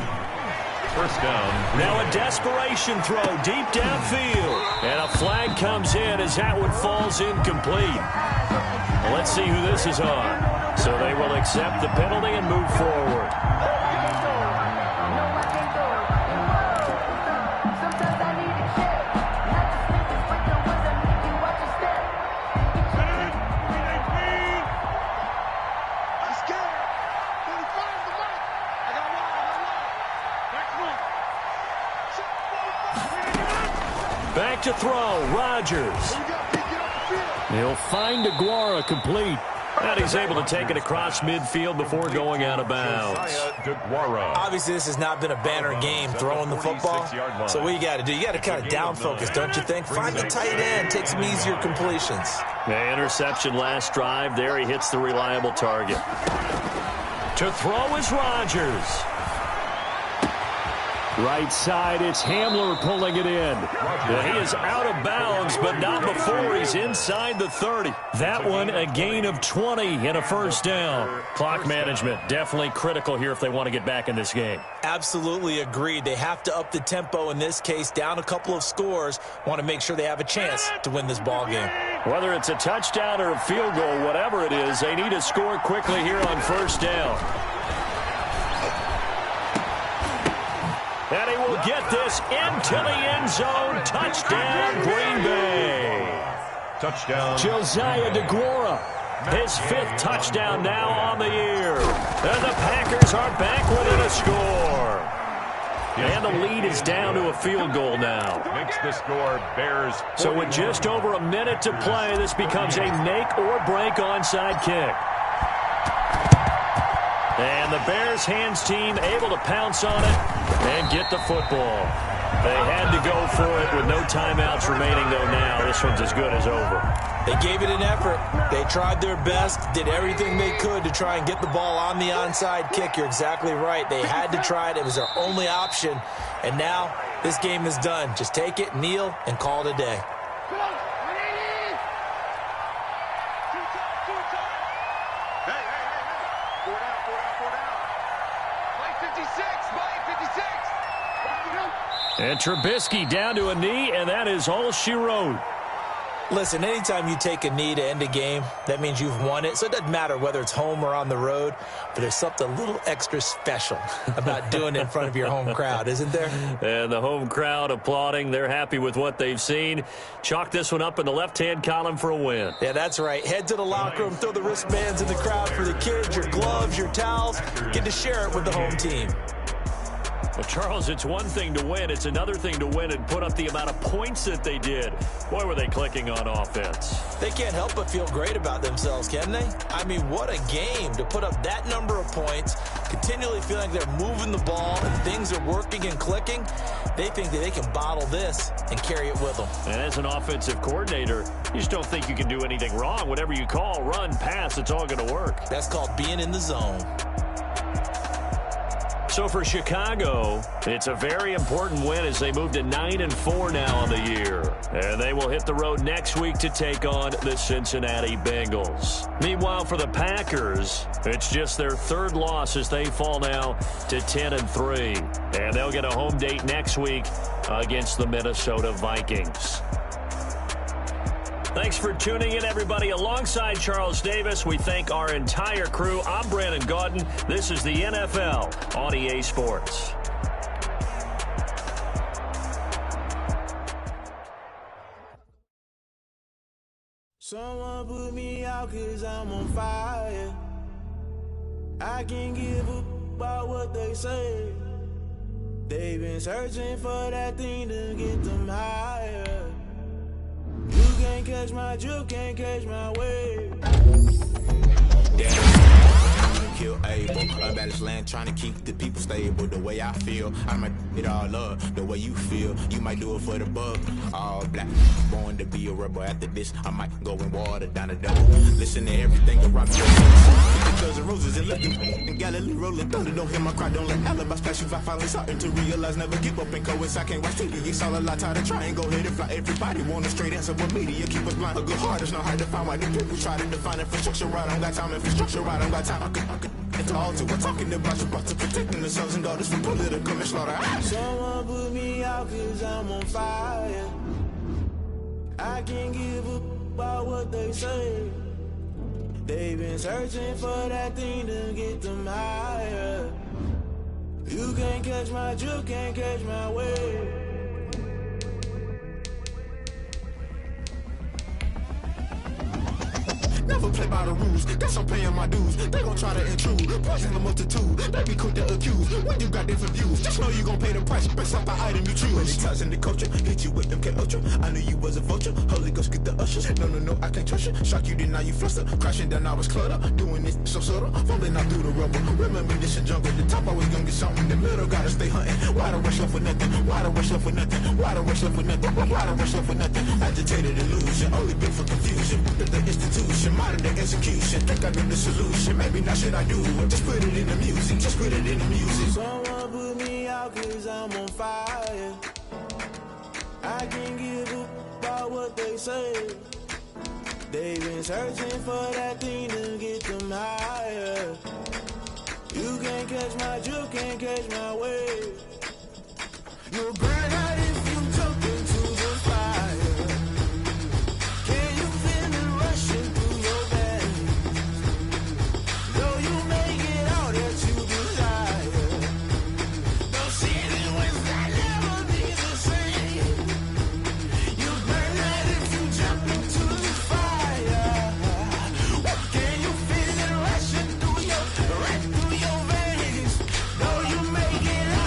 First down. Now a desperation throw deep downfield. And a flag comes in as that one falls incomplete. Well, let's see who this is on. So they will accept the penalty and move forward. Back to throw, Rodgers. He'll find DeGuara complete. And he's able to take it across midfield before going out of bounds. Obviously, this has not been a banner game throwing the football. So what you got to do, you got to kind of down focus, don't you think? Find the tight end, take some easier completions. The interception last drive. There he hits the reliable target. To throw is Rodgers. Right side, it's Hamler pulling it in. He is out of bounds, but not before he's inside the 30. That one, a gain of 20 and a first down. Clock management, definitely critical here if they want to get back in this game. Absolutely agreed. They have to up the tempo in this case, down a couple of scores. Want to make sure they have a chance to win this ball game. Whether it's a touchdown or a field goal, whatever it is, they need to score quickly here on first down. And he will get this into the end zone. Touchdown, Green Bay. Touchdown. Josiah DeGuara, his fifth touchdown now on the year. And the Packers are back within a score. And the lead is down to a field goal now. Makes the score Bears. So with just over a minute to play, this becomes a make-or-break onside kick. And the Bears hands team able to pounce on it and get the football. They had to go for it with no timeouts remaining, though now. This one's as good as over. They gave it an effort. They tried their best, did everything they could to try and get the ball on the onside kick. You're exactly right. They had to try it. It was their only option. And now this game is done. Just take it, kneel, and call it a day. And Trubisky down to a knee, and that is all she wrote. Listen, anytime you take a knee to end a game, that means you've won it. So it doesn't matter whether it's home or on the road, but there's something a little extra special about doing it in front of your home crowd, isn't there? And the home crowd applauding. They're happy with what they've seen. Chalk this one up in the left-hand column for a win. Yeah, that's right. Head to the locker room, throw the wristbands in the crowd for the kids, your gloves, your towels. Get to share it with the home team. Well, Charles, it's one thing to win. It's another thing to win and put up the amount of points that they did. Boy, were they clicking on offense. They can't help but feel great about themselves, can they? I mean, what a game to put up that number of points, continually feeling like they're moving the ball and things are working and clicking. They think that they can bottle this and carry it with them. And as an offensive coordinator, you just don't think you can do anything wrong. Whatever you call, run, pass, it's all going to work. That's called being in the zone. So for Chicago, it's a very important win as they move to 9-4 now on the year. And they will hit the road next week to take on the Cincinnati Bengals. Meanwhile, for the Packers, it's just their third loss as they fall now to 10-3. And they'll get a home date next week against the Minnesota Vikings. Thanks for tuning in, everybody. Alongside Charles Davis, we thank our entire crew. I'm Brandon Gaudin. This is the NFL on EA Sports. Someone put me out 'cause I'm on fire. I can't give up about what they say. They've been searching for that thing to get them higher. You can't catch my drift, can't catch my wave. Kill Abel, unbalanced land, trying to keep the people stable. The way I feel, I might it all up. The way you feel, you might do it for the buck. All black, born to be a rebel. After this, I might go and water down the double. Listen to everything around me. Because of roses and looking and Galilee rolling thunder. Don't hear my cry, don't let alibis flash. If I finally starting to realize, never give up and coincide. I can't watch TV. It's all a lot, tired of trying. Go ahead and fly. Everybody want a straight answer. What media keep us blind? A good heart is not hard to find. Why the people try to define infrastructure right? I don't got time. Infrastructure right, I don't got time. I could it's all to we're talking about to protecting the sons and daughters from political and slaughter. Someone put me out cause I'm on fire. I can't give up about what they say. They've been searching for that thing to get them higher. You can't catch my drift, can't catch my wave. Never play by the rules, guess I'm paying my dues. They gon' try to intrude, poison the multitude. They be quick to accuse, when you got different views. Just know you gon' pay the price, based off the item you choose. When it's ties in the culture, hit you with MK Ultra. I knew you was a vulture, Holy Ghost get the ushers. No, I can't trust you. Shock you, then now you fluster. Crashing down, I was clutter. Doing this so subtle, falling out through the rubble. Remember this a jungle, the top always gonna get something. In the middle, gotta stay hunting. Why the rush left with nothing? Why the rush left with nothing? Why the rush left with nothing? Why the rush left with nothing? Agitated illusion, only been for confusion. The institution, modern day execution. Think I know the solution. Maybe not should I do it? Just put it in the music. Just put it in the music. Someone put me out cause I'm on fire. I can't give up about what they say. They've been searching for that thing to get them higher. You can't catch my drift, can't catch my wave. You'll burn out if you jump into the fire. Can you feel it rushing through your veins? Though you make it all that you desire. Don't see it was that never be the same. You burn out if you jump into the fire. Can you feel it rushing through your veins? Though you make it all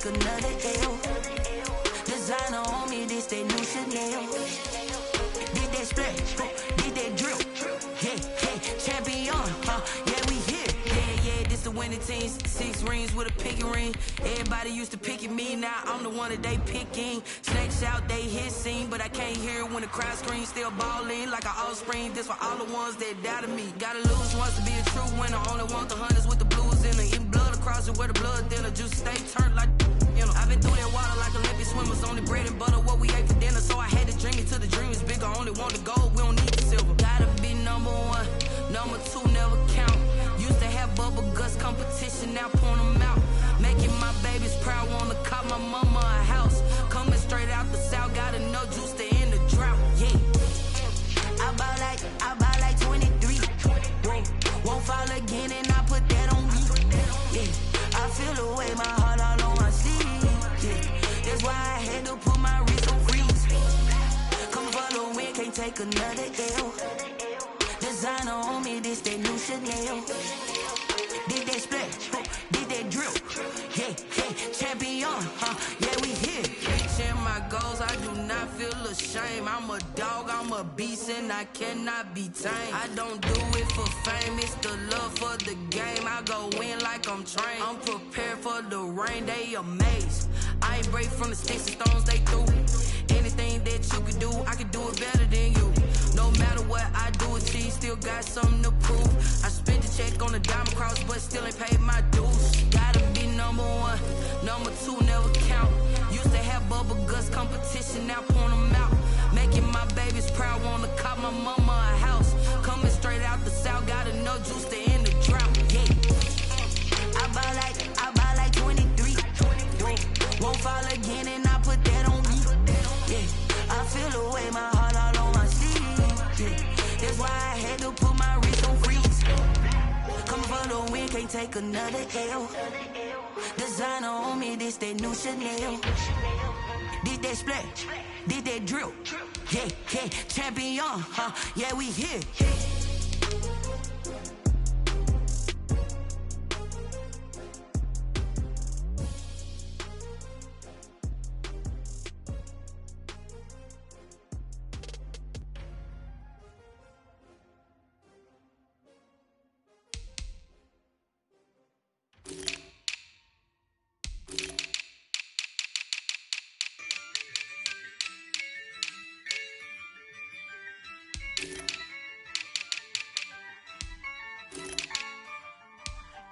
take another L. Designer on me, this that new Chanel. Did that splash, did that drill. Yeah, champion, yeah, we here. Yeah, this the winning team. 6 rings with a pinky ring. Everybody used to pick at me, now I'm the one that they picking. Snakes out, they hit scene, but I can't hear it when the crowd screams. Still ballin' like an offspring. This for all the ones that doubted me. Gotta lose once to be a true winner. Only want the hunters with the blues in it. Eating blood across it where the blood thinner. Juice stay turned like, you know. I've been through that water like Olympic swimmers. Only bread and butter, what we ate for dinner. So I had to dream it till the dream is bigger. Only want the gold, we don't need the silver. Gotta be number 1, number 2 never count. Used to have bubble guts competition, now point them out. Making my babies proud, wanna call my mama a house. Coming straight out the south, gotta know juice to end the drought. Yeah, I buy like 23. Whoa, won't fall again and I put that on me. Yeah, I feel the way, my heart all on my sleeve. Yeah, that's why I had to put my wrist on freeze. Come for the win, can't take another L. Designer on me, this that new Chanel. Did that splash, did that drill. Yeah, champion, yeah, we here. Reaching my goals, I do not feel ashamed. I'm a dog, I'm a beast, and I cannot be tamed. I don't do it for fame, it's the love for the game. I go in like I'm trained. I'm prepared for the rain, they amazed. I ain't break from the sticks and stones they threw. Anything that you could do, I could do it better than you. No matter what I do, achieve, still got something to prove. I spent the check on the diamond cross, but still ain't paid my dues. Gotta be number 1, number 2 never count. Used to have bubble guts competition, now point them out. Making my babies proud, wanna call my mama a house. Coming straight out the south, gotta know juice to end the drought. Yeah, I buy like 23. Whoa, won't fall again and I put that on me. Yeah, I feel the way, my heart all on my sleeve. Yeah, that's why I had to put my wrist on freeze. Come for the win, can't take another L. Designer on me, this that new Chanel. Did that splash, did that drill. Yeah, champion, yeah, we here.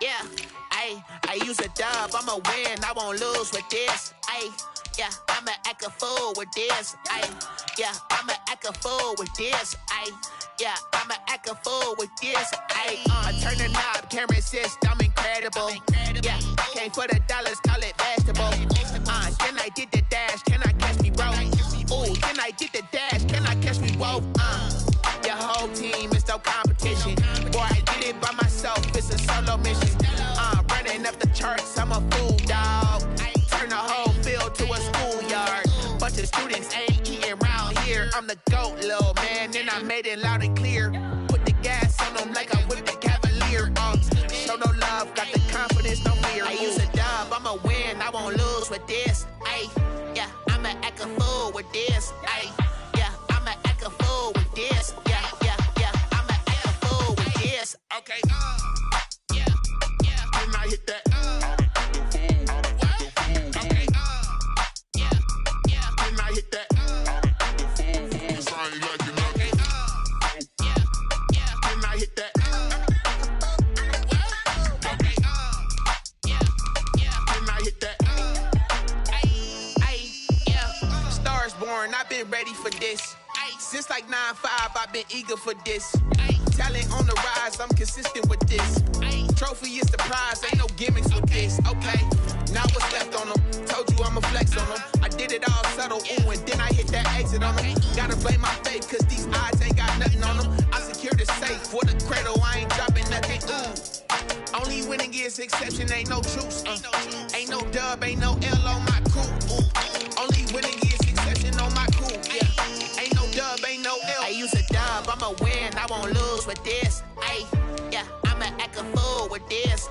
Yeah, I use a dub, I'ma win, I won't lose with this. Yeah, I'ma act a fool with this. Yeah, I'ma act a fool with this. Yeah, I'ma act a fool with this. I turn the knob, camera assist, I'm incredible. Yeah, came for the dollars, call it vegetable. Then I did the dash, can I catch me, bro? Ooh, then I did the dash, can I catch me, whoa? Your whole team is no competition. Boy, I did it by myself, it's a solo mission. Running up the charts, I'm a fool, dog. Turn the whole field to a schoolyard. Bunch of students ain't eating round here. I'm the GOAT, little man, and I made it loud and clear. Put the gas on them like I whipped the Cavalier. Show no love, got the confidence, no fear. I use a dub, I'ma win, I won't lose with this. Yeah, I'ma act a fool with this. Yeah, I'ma act a fool with this. Yeah, I'ma act a fool with this. Okay, yeah, can I hit that? Okay, yeah, can I hit that? Cause I ain't like it. Okay, yeah, can I hit that? Okay, yeah, can I hit that? Yeah, Stars born, I've been ready for this. Since like 9-5, I've been eager for this. Talent on the rise, I'm consistent with this. Trophy is the prize, ain't no gimmicks with this. Okay, now what's left on them? Told you I'ma flex on them. I did it all subtle, ooh, and then I hit that exit on them. Gotta blame my faith, cause these odds ain't got nothing on them. I secure the safe for the cradle, I ain't dropping nothing, ooh. Only winning is exception, ain't no truce. Ain't no dub, ain't no L on my crew. Ooh. Only winning is exception on my crew, yeah. Ain't no dub, ain't no L. I use a dub, I'ma win, I won't lose with this. Yeah, I'ma act a fool with this.